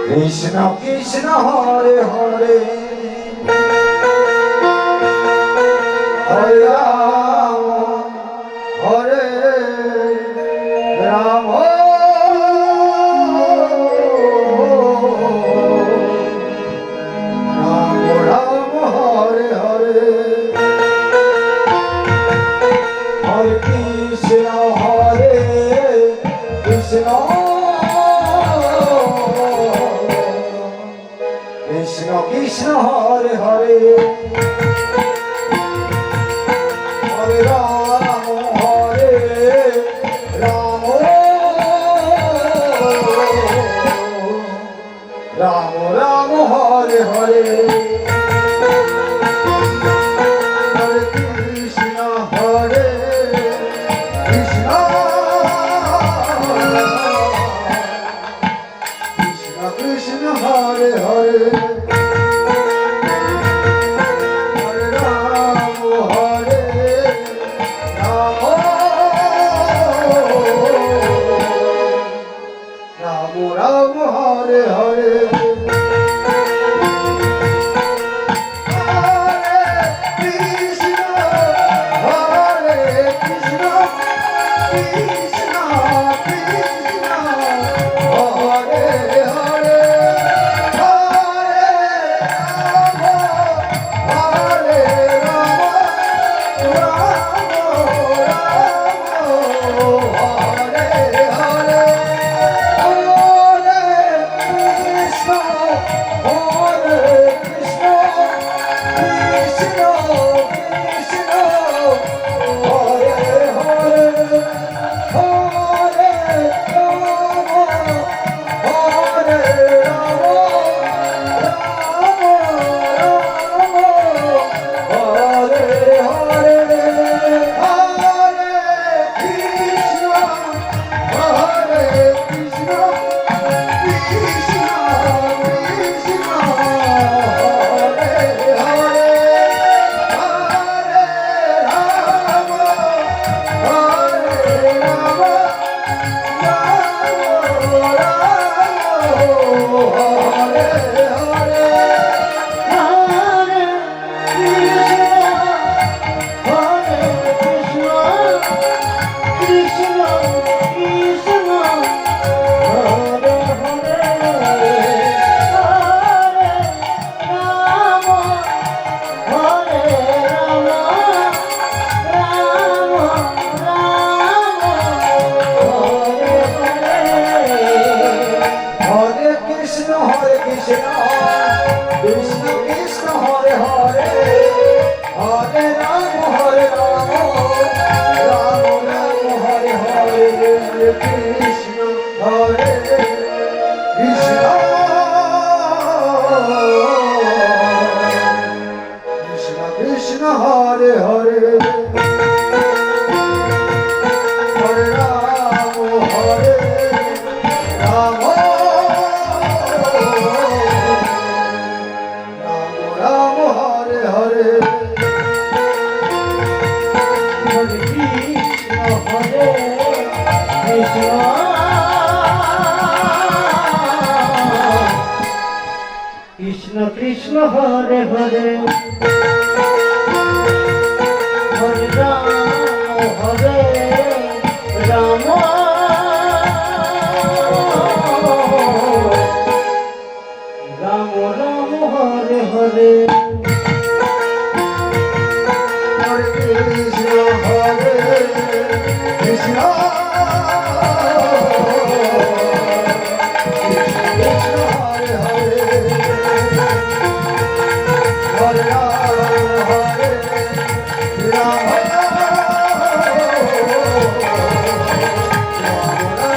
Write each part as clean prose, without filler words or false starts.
Krishna Krishna Hare Hare Hare Rama Hare Rama Rama Rama Hare Hare Hare Krishna Hare Krishna Krishna Krishna Hare Hare Hare Rama Hare Rama Rama Rama Hare Hare Hare Krishna Krishna Hare Hare Hare Ram Hare Ram Ram Ram Hare Hare Hare Krishna Hare Krishna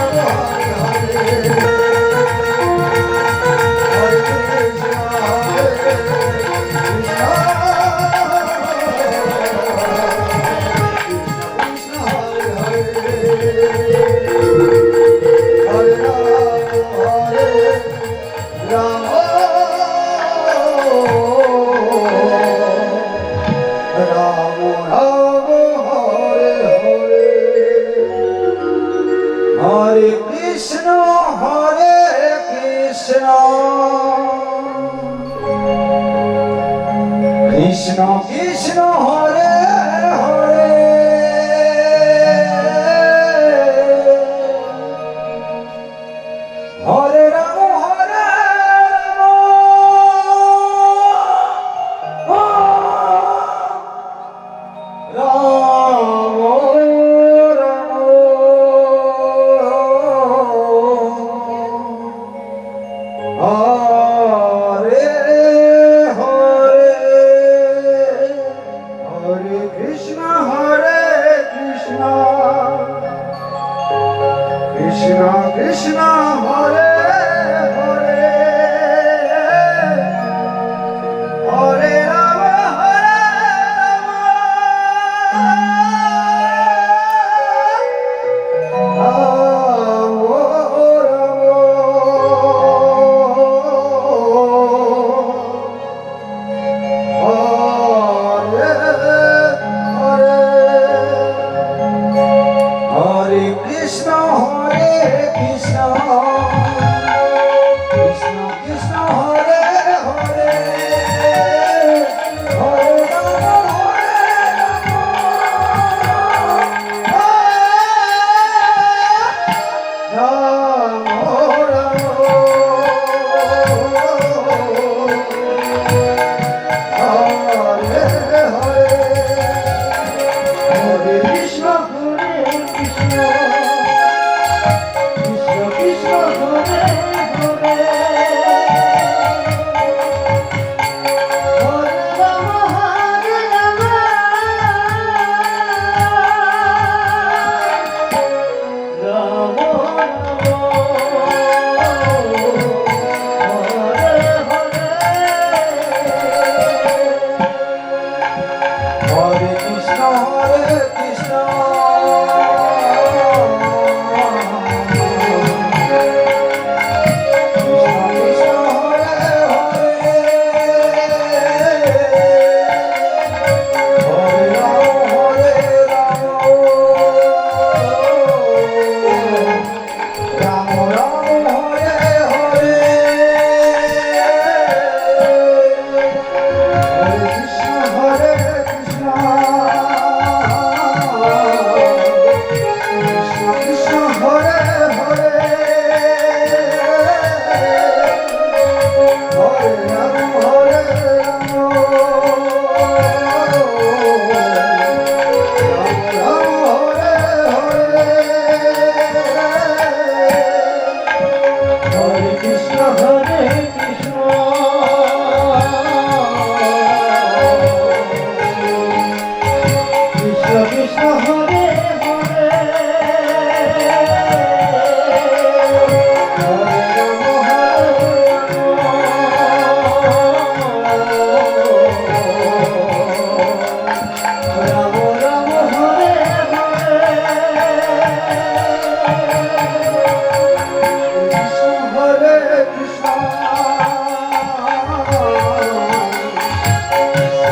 Krishna Krishna Hare Hare Hare Ram Krishna Krishna Hare Hare Hare Ram Hare Krishna Hare Krishna Krishna Krishna Hare Hare Hare Ram Krishna Hare Hare Ram Ram Hare Hare Krishna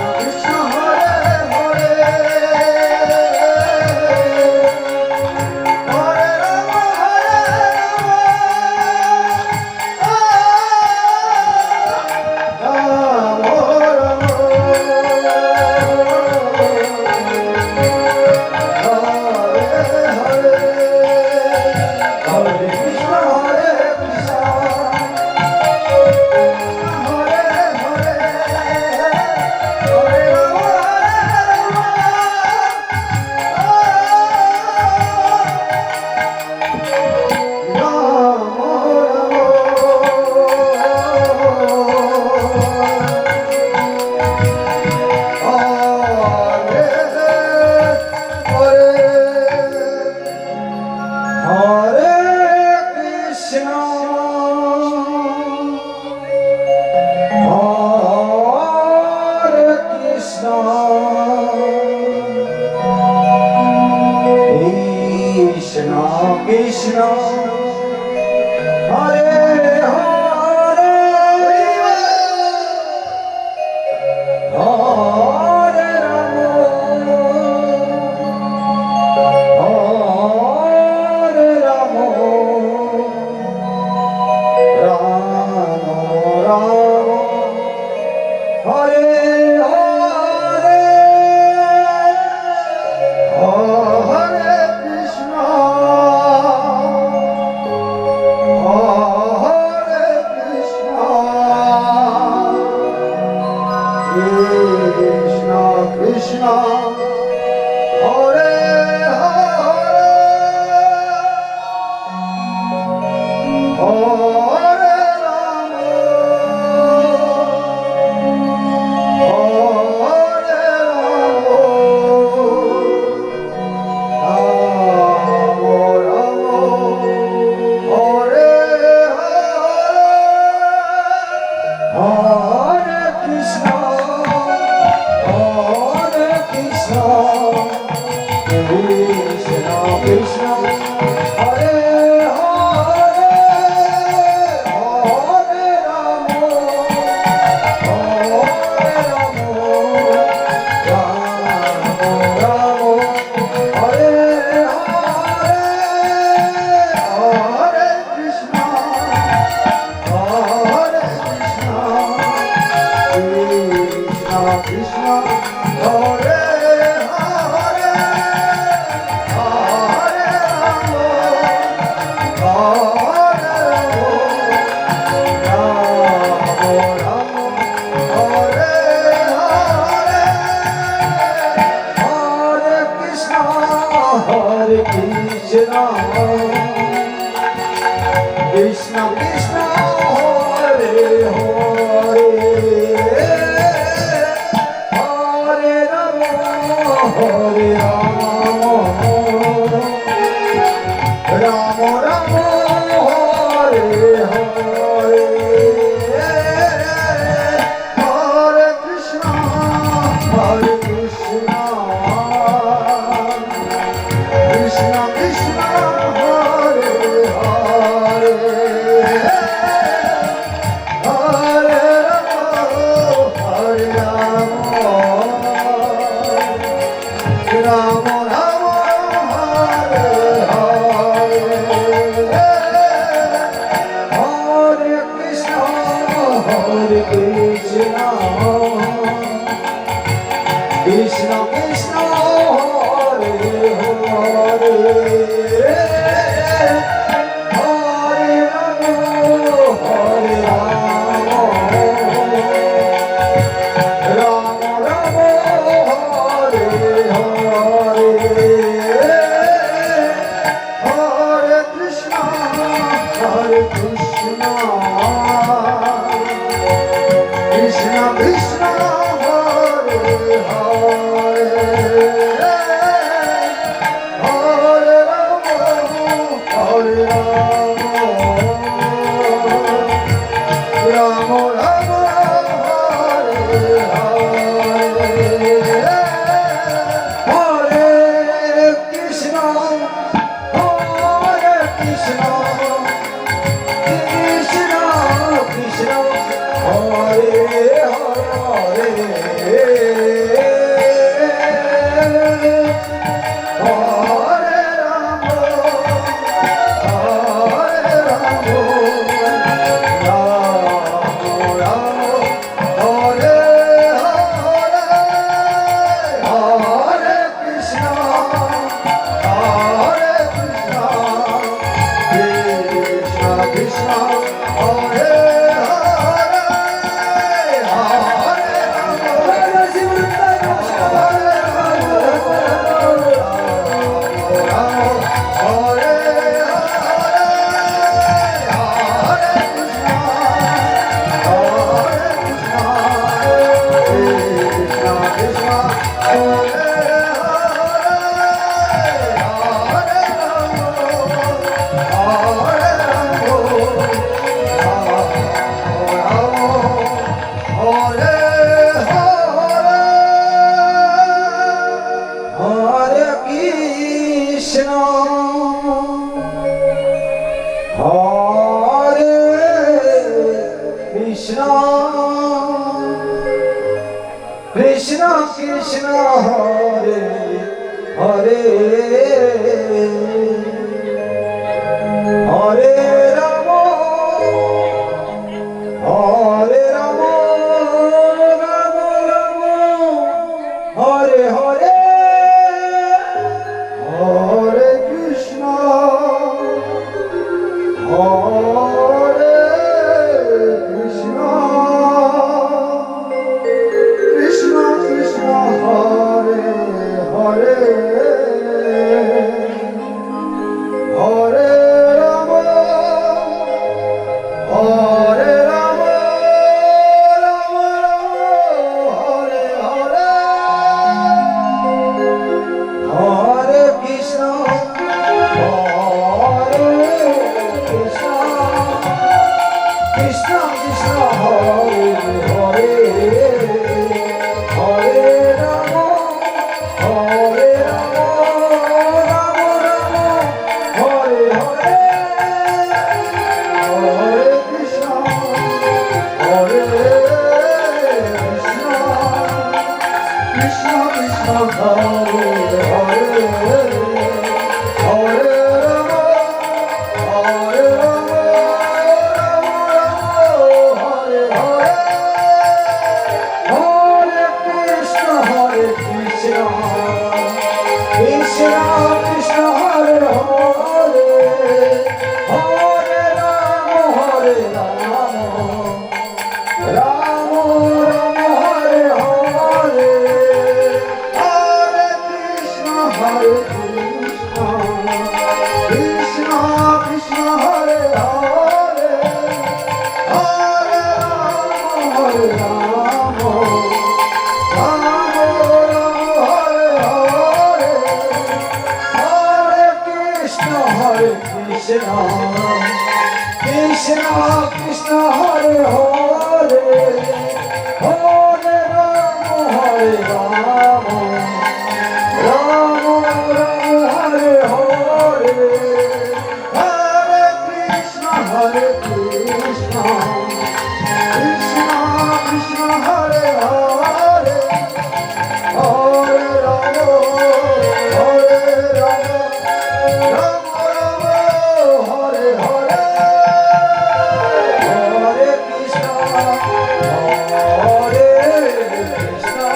Krishna Hare Hare Hare Ram Krishna Hare Hare Hare Ram Hare Ram Ram Ram Hare Hare Hare Krishna Hare Krishna Krishna Krishna Hare Hare Hare Ram Hare Ram Ram Ram Hare Hare Krishna Krishna Krishna Hare Hare Hare Ram Ram Ram Hare Hare Hare Krishna Krishna Krishna Hare Hare Hare Ram Hare Ram Ram Hare Hare Hare Krishna Krishna Krishna Hare Hare Hare Ram Hare Ram Ram Hare Hare Hare Krishna Krishna Krishna Hare Hare Hare Ram Hare Ram Ram Ram Hare Hare Hare Krishna Krishna Krishna Hare Hare Hare Ram Hare Ram Ram Ram Hare Hare Krishna Krishna Hare Hare Hare Rama Hare Rama Rama Rama Hare Hare Hare Krishna Hare Krishna Krishna Krishna Hare Hare Hare Rama Hare Rama Rama Rama Hare Hare Hare Krishna Hare Krishna Krishna Krishna Hare Hare Hare Rama Hare Rama Rama Rama Hare Hare Hare Krishna Hare Krishna Krishna Krishna Hare Hare Hare Rama Hare Rama Hare Hare Hare Krishna Hare Krishna Krishna Krishna Hare Hare Hare Rama Hare Rama Rama Rama Hare Hare Hare Krishna Hare Krishna Krishna Krishna Hare Hare Hare Rama Rama Hare Hare Hare Krishna Hare Krishna Krishna Krishna Hare Hare Hare Rama Hare Rama Rama Rama Hare Hare Hare Krishna Hare Krishna Krishna Krishna Hare Hare Hare Rama Hare Rama Rama Rama Hare Hare Hare Krishna Hare Krishna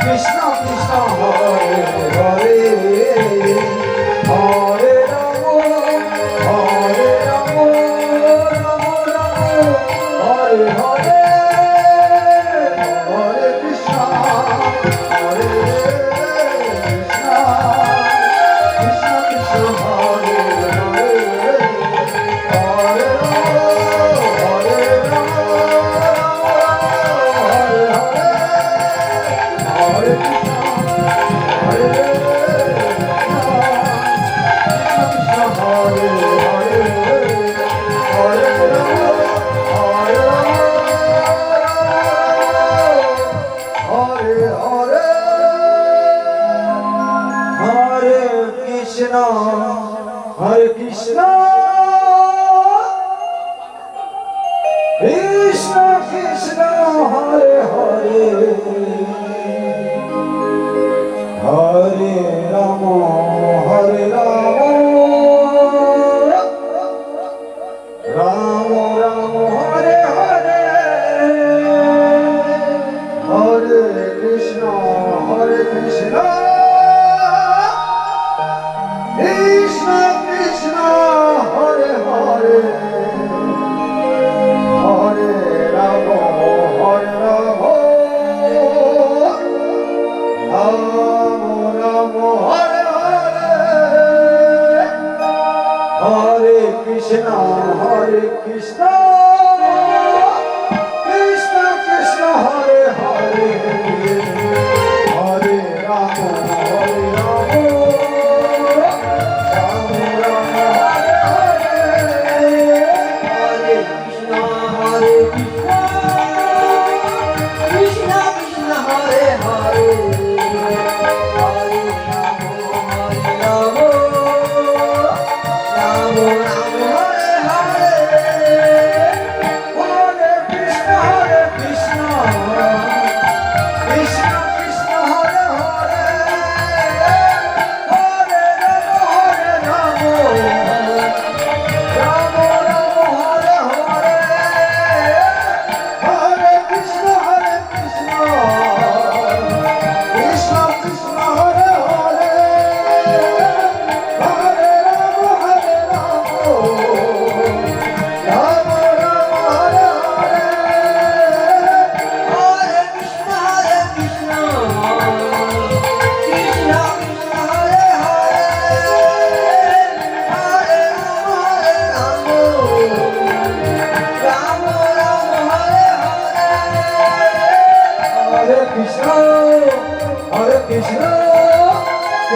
Krishna Krishna Hare Hare Hare Rama Hare Rama Rama Rama Hare Hare Hare Krishna Hare Krishna Krishna Krishna Hare Hare Hare Rama Hare Rama Hare Hare Hare Krishna Hare Krishna Hare Krishna, Krishna Krishna, Hare Hare, Hare Rama, Hare Rama, Rama Rama, Hare Hare, Hare Krishna, Hare Krishna.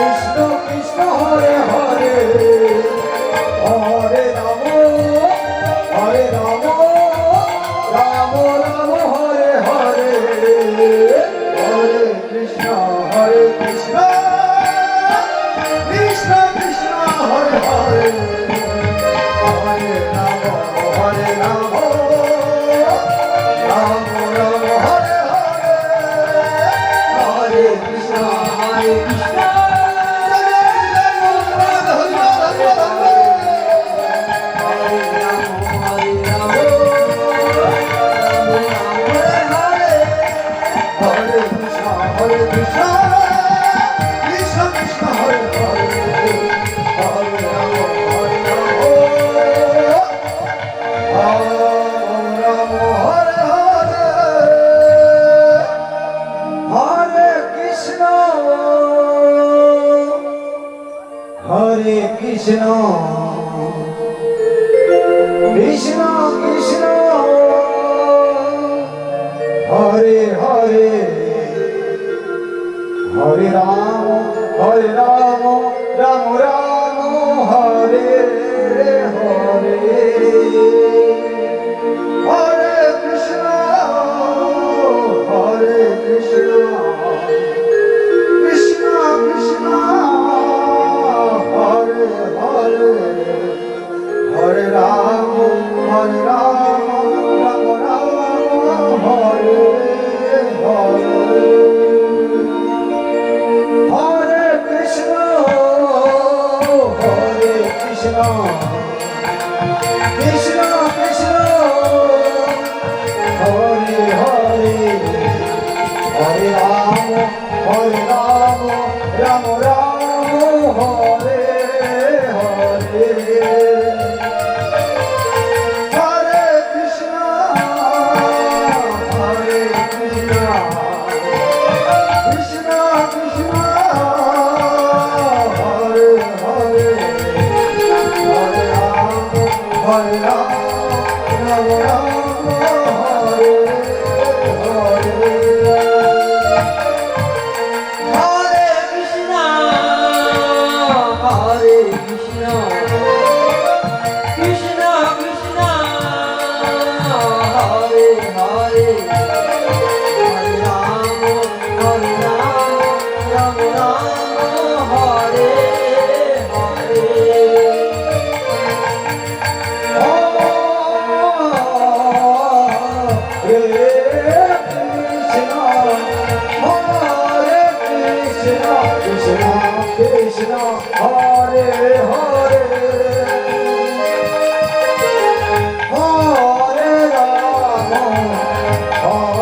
Krishna Krishna Hare Hare Hare Rama Hare Rama Rama Rama Hare Hare Hare Krishna Hare Krishna Krishna Krishna Hare Hare Hare Rama Hare Rama Krishna Krishna Hare Hare Hare Rama Hare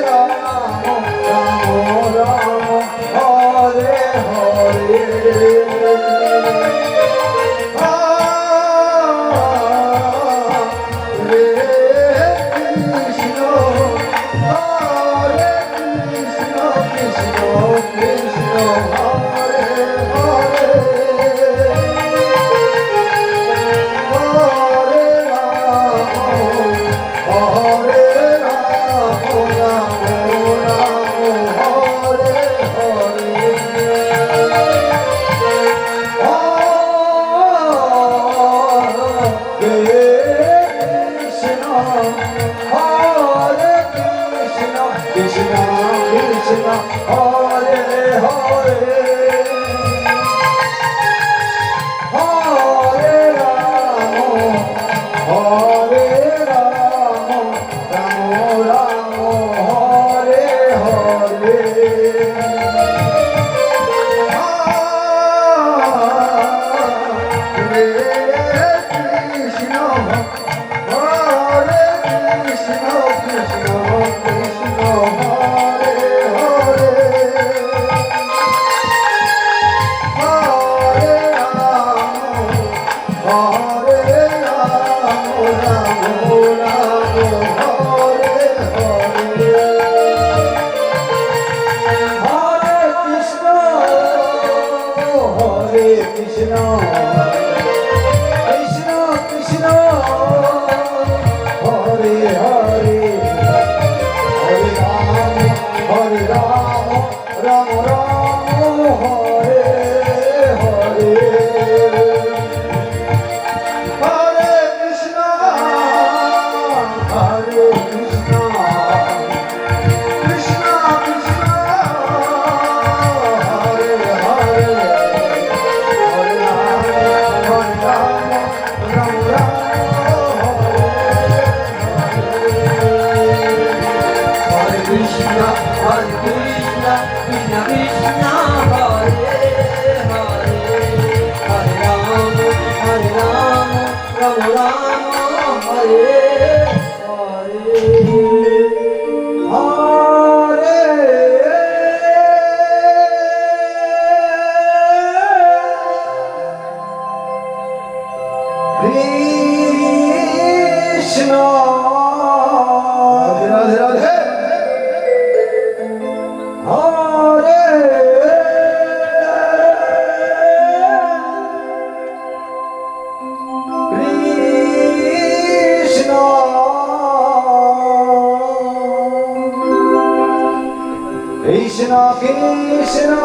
Rama Rama Rama Hare Hare Krishna Krishna Hare Hare Hare Rama Hare Rama Rama Rama Hare Hare Krishna Krishna Krishna Hare Hare Hare Rama Rama Rama Hare Hare Hare Krishna Hare Krishna Krishna Krishna Hare Hare Krishna Krishna Krishna Hare Hare Hare Rama Rama Rama Hare Krishna Radhe Radhe Hare Krishna Krishna Krishna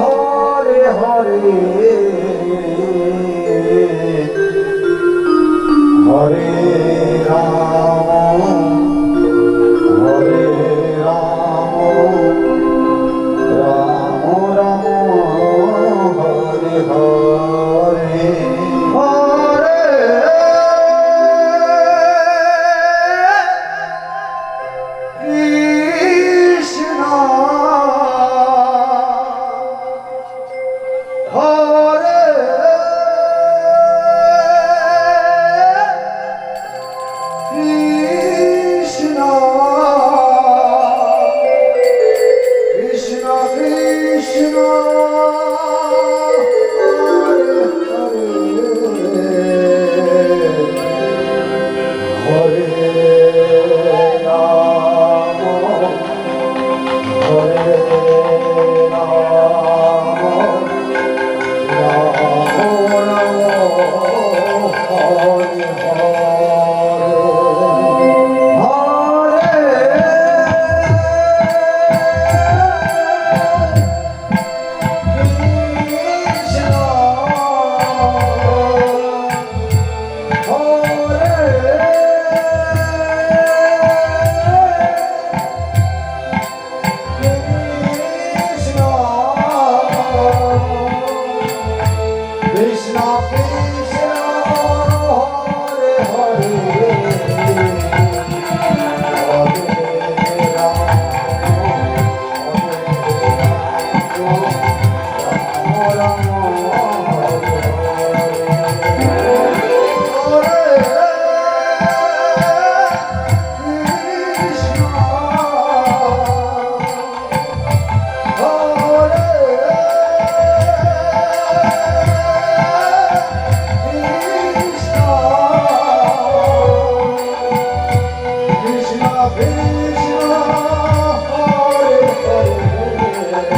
Hare Hare Hare Rama Hare Rama Rama Rama Hare Hare Krishna Hare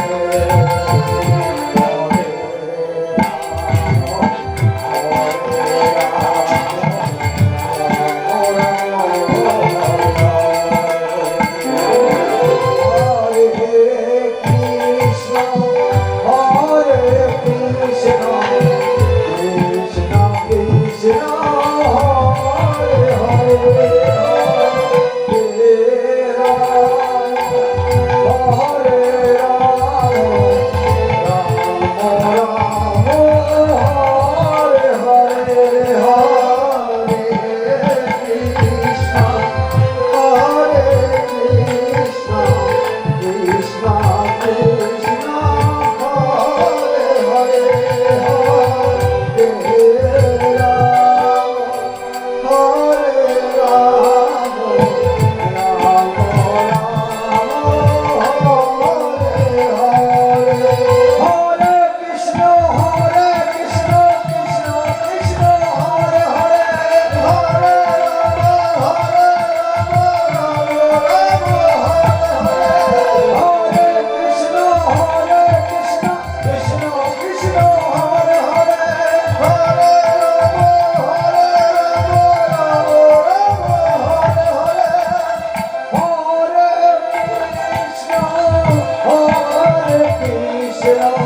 Hare Krishna